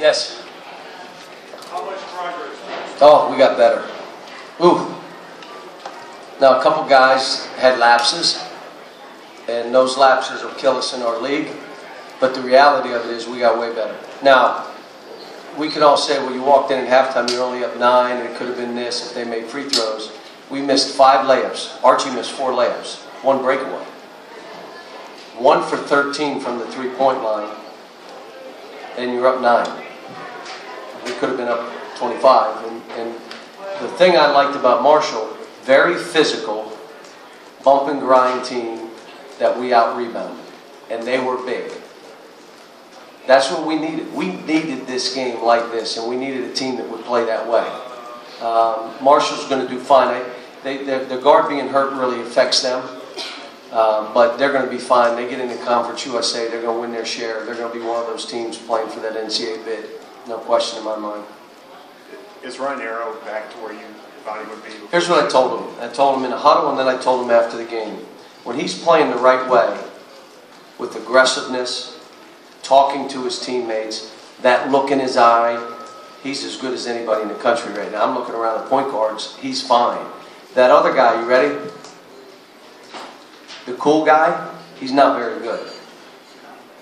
Yes. How much progress? Oh, we got better. Ooh. Now, a couple guys had lapses, and those lapses will kill us in our league. But the reality of it is we got way better. Now, we can all say, well, you walked in at halftime, you're only up 9, and it could have been this if they made free throws. We missed 5 layups. Archie missed 4 layups. 1 breakaway. 1 for 13 from the three-point line, and you're up 9. We could have been up 25. And the thing I liked about Marshall, very physical, bump and grind team that we out-rebounded. And they were big. That's what we needed. We needed this game like this, and we needed a team that would play that way. Marshall's going to do fine. The guard being hurt really affects them, but they're going to be fine. They get into Conference USA, they're going to win their share. They're going to be one of those teams playing for that NCAA bid. No question in my mind. Is Ryan Arrow back to where you thought he would be? Here's what I told him. I told him in a huddle, and then I told him after the game. When he's playing the right way, with aggressiveness, talking to his teammates, that look in his eye, he's as good as anybody in the country right now. I'm looking around the point guards. He's fine. That other guy, you ready? The cool guy, he's not very good.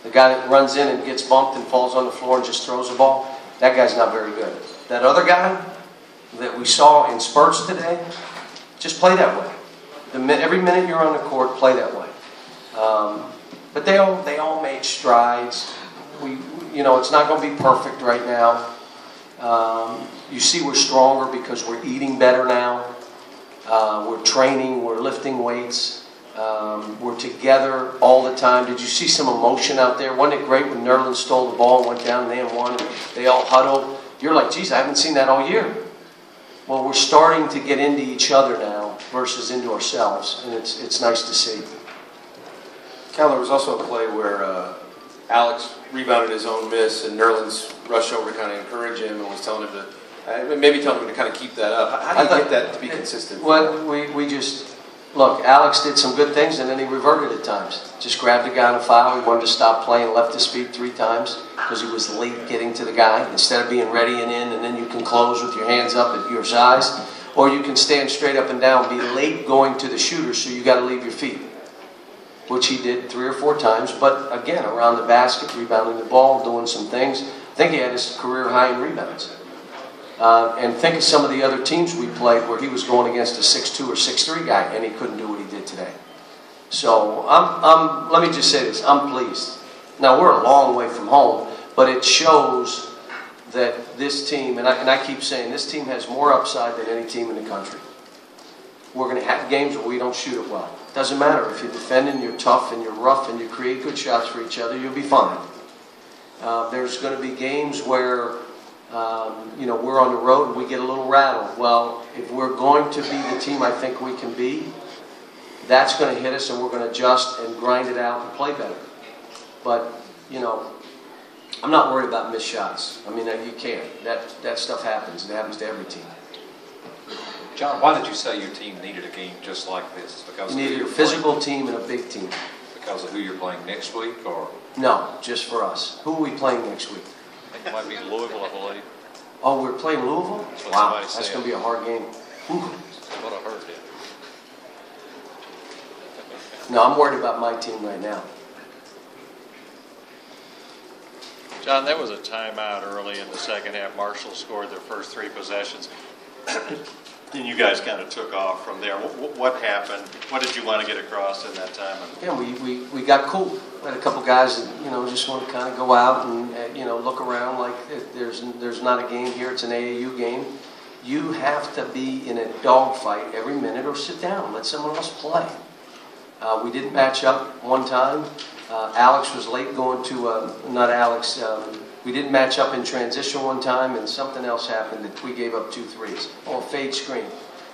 The guy that runs in and gets bumped and falls on the floor and just throws the ball, that guy's not very good. That other guy that we saw in spurts today, just play that way. Every minute you're on the court, play that way. But they all made strides. It's not going to be perfect right now. You see we're stronger because we're eating better now. We're training, we're lifting weights. We're together all the time. Did you see some emotion out there? Wasn't it great when Nerlens stole the ball and went down and they had won and they all huddled? You're like, geez, I haven't seen that all year. Well, we're starting to get into each other now versus into ourselves, and it's nice to see. Cal, there was also a play where Alex rebounded his own miss and Nerlens rushed over to kind of encourage him and was telling him to, maybe telling him to kind of keep that up. How do you get that to be consistent? Well, we just, look, Alex did some good things and then he reverted at times. Just grabbed a guy on a foul, he wanted to stop playing, left his feet 3 times because he was late getting to the guy. Instead of being ready and in, and then you can close with your hands up at your size, or you can stand straight up and down, be late going to the shooter, so you got to leave your feet, which he did 3 or 4 times, but again, around the basket, rebounding the ball, doing some things. I think he had his career high in rebounds. And think of some of the other teams we played where he was going against a 6'2" or 6'3" guy, and he couldn't do what he did today. So let me just say this, I'm pleased. Now, we're a long way from home, but it shows that this team, and I keep saying, this team has more upside than any team in the country. We're going to have games where we don't shoot it well. Doesn't matter. If you're defending, you're tough, and you're rough, and you create good shots for each other, you'll be fine. There's going to be games where, we're on the road and we get a little rattled. Well, if we're going to be the team I think we can be, that's going to hit us, and we're going to adjust and grind it out and play better. But, I'm not worried about missed shots. I mean, you can't. That stuff happens. It happens to every team. John, why did you say your team needed a game just like this? Because you needed a physical team and a big team. Because of who you're playing next week, or? No, just for us. Who are we playing next week? I think it might be Louisville, I believe. Oh, we're playing Louisville? Wow, that's going to be a hard game. Ooh. That's what I heard. No, I'm worried about my team right now. John, there was a timeout early in the second half. Marshall scored their first 3 possessions. And you guys kind of took off from there. What happened? What did you want to get across in that time? Yeah, we got cool. We had a couple guys that just want to kind of go out and look around like there's not a game here. It's an AAU game. You have to be in a dogfight every minute or sit down. Let someone else play. We didn't match up one time. Alex was late going to not Alex. We didn't match up in transition one time, and something else happened that we gave up 2 threes. Oh, a fade screen.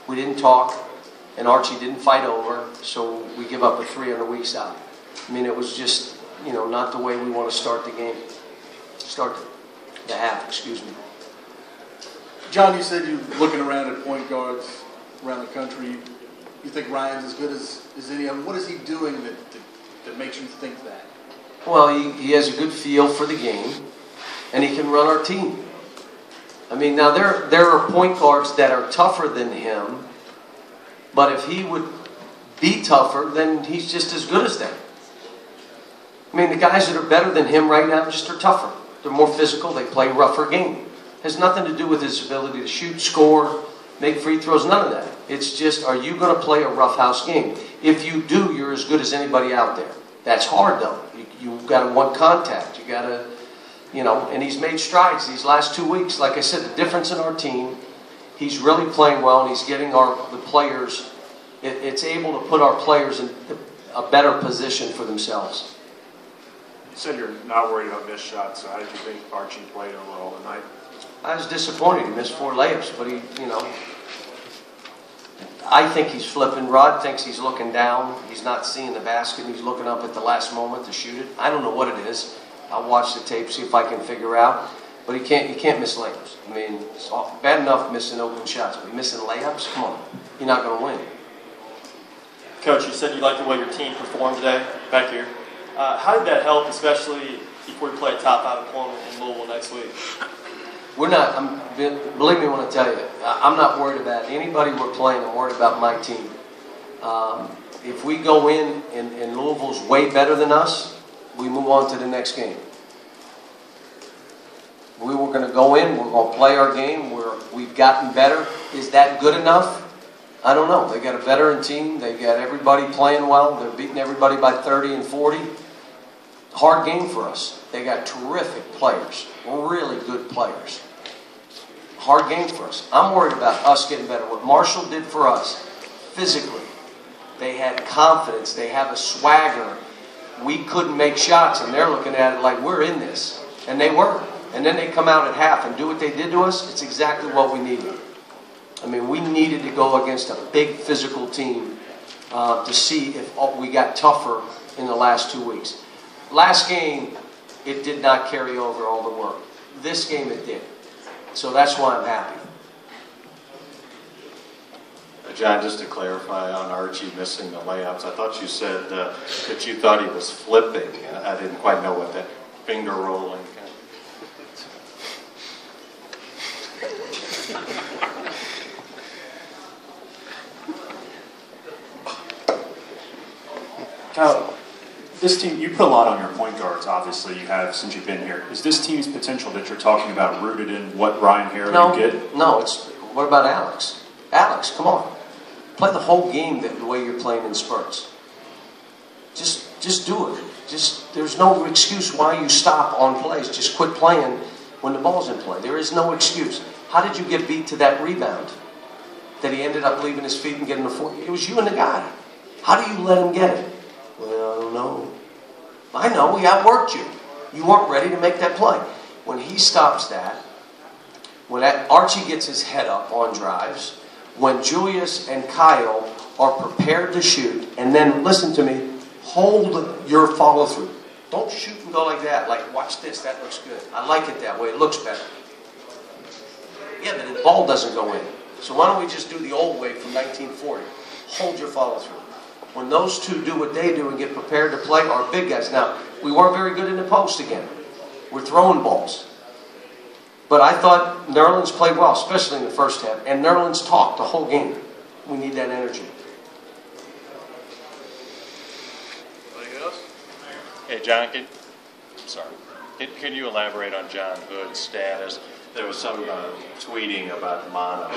We didn't talk, and Archie didn't fight over, so we give up a 3 on the weak side. I mean, it was just, not the way we want to start the game. Start the half, excuse me. John, you said you're looking around at point guards around the country. You think Ryan's as good as any of them. What is he doing that makes you think that? Well, he has a good feel for the game. and he can run our team. I mean, now there are point guards that are tougher than him, but if he would be tougher, then he's just as good as them. I mean, the guys that are better than him right now just are tougher. They're more physical. They play a rougher game. It has nothing to do with his ability to shoot, score, make free throws, none of that. It's just, are you going to play a roughhouse game? If you do, you're as good as anybody out there. That's hard, though. You've got to want contact. You got to, you know, and he's made strides these last 2 weeks. Like I said, the difference in our team, he's really playing well, and he's getting the players, it's able to put our players in a better position for themselves. You said you're not worried about missed shots, so how did you think Archie played overall tonight? I was disappointed. He missed 4 layups, but he, you know, I think he's flipping. Rod thinks he's looking down. He's not seeing the basket. He's looking up at the last moment to shoot it. I don't know what it is. I'll watch the tape, see if I can figure out. But he can't miss layups. I mean, it's bad enough missing open shots, but missing layups? Come on. You're not going to win. Coach, you said you liked the way your team performed today back here. How did that help, especially before we play a top 5 opponent in Louisville next week? We're not, believe me when I tell you, I'm not worried about anybody we're playing. I'm worried about my team. If we go in and Louisville's way better than us, we move on to the next game. We were going to go in, we're going to play our game, we've gotten better. Is that good enough? I don't know. They got a veteran team. They got everybody playing well. They're beating everybody by 30 and 40. Hard game for us. They got terrific players, really good players. Hard game for us. I'm worried about us getting better. What Marshall did for us, physically, they had confidence. They have a swagger. We couldn't make shots, and they're looking at it like we're in this. And they were. And then they come out at half and do what they did to us. It's exactly what we needed. I mean, we needed to go against a big physical team to see if we got tougher in the last 2 weeks. Last game, it did not carry over all the work. This game, it did. So that's why I'm happy. John, just to clarify on Archie missing the layups, I thought you said that you thought he was flipping. I didn't quite know what that finger rolling. Kyle, this team, you put a lot on your point guards, obviously, you have since you've been here. Is this team's potential that you're talking about rooted in what Ryan Harrow can get? No, what about Alex? Alex, come on. Play the whole game the way you're playing in spurts. Just do it. There's no excuse why you stop on plays. Just quit playing when the ball's in play. There is no excuse. How did you get beat to that rebound? That he ended up leaving his feet and getting the 4? It was you and the guy. How do you let him get it? Well, I don't know. I know, we outworked you. You weren't ready to make that play. When he stops that, when Archie gets his head up on drives, when Julius and Kyle are prepared to shoot, and then, listen to me, hold your follow-through. Don't shoot and go like that. Like, watch this, that looks good. I like it that way, it looks better. Yeah, but the ball doesn't go in. So why don't we just do the old way from 1940? Hold your follow-through. When those two do what they do and get prepared to play, our big guys. Now, we weren't very good in the post again. We're throwing balls. But I thought Nerlens played well, especially in the first half. And Nerlens talked the whole game. We need that energy. Anybody else? Hey, John, can you elaborate on John Hood's status? There was some tweeting about mono.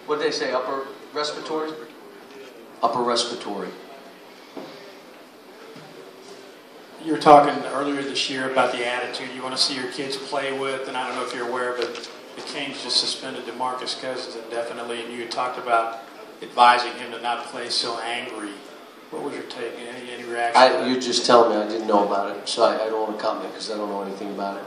What did they say, upper respiratory? Upper respiratory. You were talking earlier this year about the attitude you want to see your kids play with, and I don't know if you're aware, but the Kings just suspended DeMarcus Cousins indefinitely, and you talked about advising him to not play so angry. What was your take? Any reaction? You just tell me. I didn't know about it, so I don't want to comment because I don't know anything about it.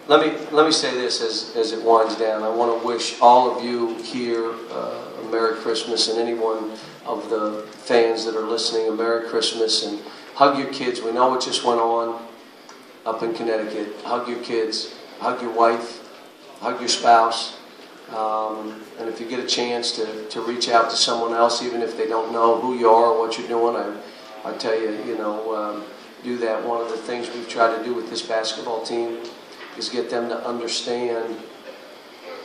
Let me say this as it winds down. I want to wish all of you here a Merry Christmas, and anyone of the fans that are listening a Merry Christmas, and hug your kids. We know what just went on up in Connecticut. Hug your kids, hug your wife, hug your spouse, and if you get a chance to reach out to someone else, even if they don't know who you are or what you're doing, I tell you, do that. One of the things we've tried to do with this basketball team is get them to understand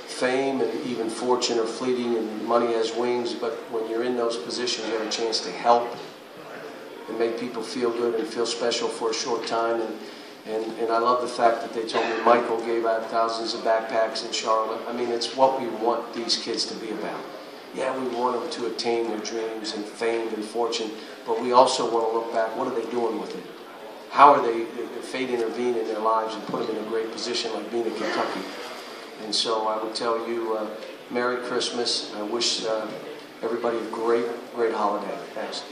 fame and even fortune are fleeting and money has wings, but when you're in those positions, you have a chance to help and make people feel good and feel special for a short time. And I love the fact that they told me Michael gave out thousands of backpacks in Charlotte. I mean, it's what we want these kids to be about. Yeah, we want them to attain their dreams and fame and fortune, but we also want to look back, what are they doing with it? How are they, fate intervene in their lives and put them in a great position like being in Kentucky? And so I would tell you, Merry Christmas. I wish everybody a great, great holiday. Thanks.